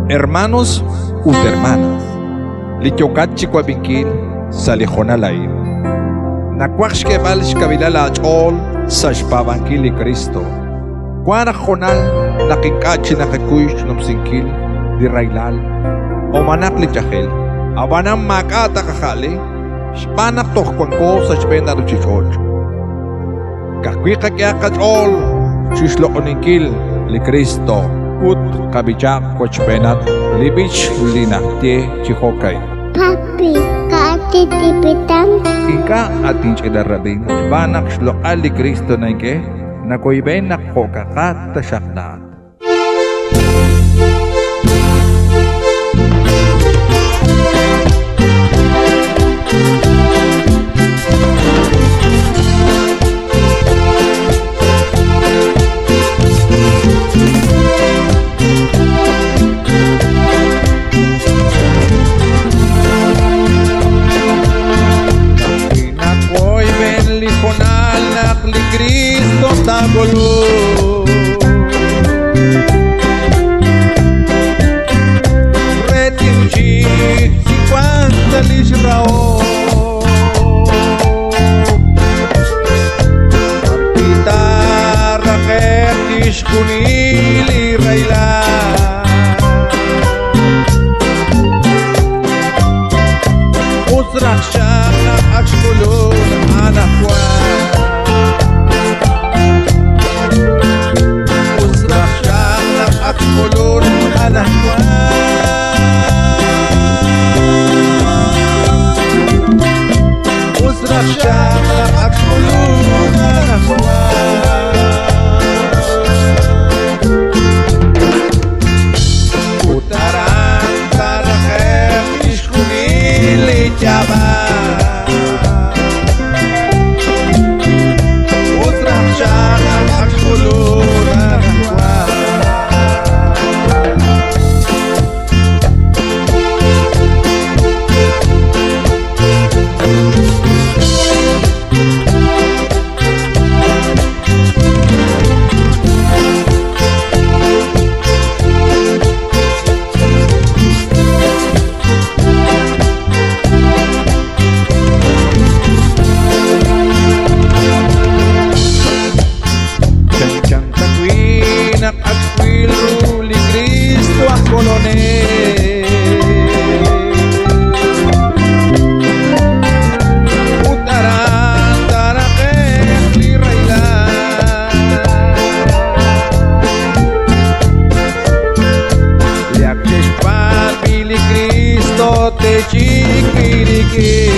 Hermanos ut hermanas, litiocachi cuabinkil, salijonalain. Nacuaxquebal xcavilala achol, saxpabankili Cristo. Cuana jonal, nakincachi nakikuish nomsinkil, di railal, o manak lichahel, abanam makata kakali, xpanak tohkonko sa xbenda ruchichocho. Kakwika kaya kachol, xixlooninkil li Cristo. Ut kabichak kochpenat libich linaktie chihokay. Papi, kati tipitam. Inka atin chidarabin banak shlokal li Kristo na ike nakoyben nakokakat tasyaknat. Cristo tagolo retinchi si quanta lisrao Partita raketish kunili raila Uzraksha akshkulo anakwa color anakwa Usrak shama ak color anakwa Utaran tarakhem ishkunili jaba Usrak shama ak color anakwa te chikiriki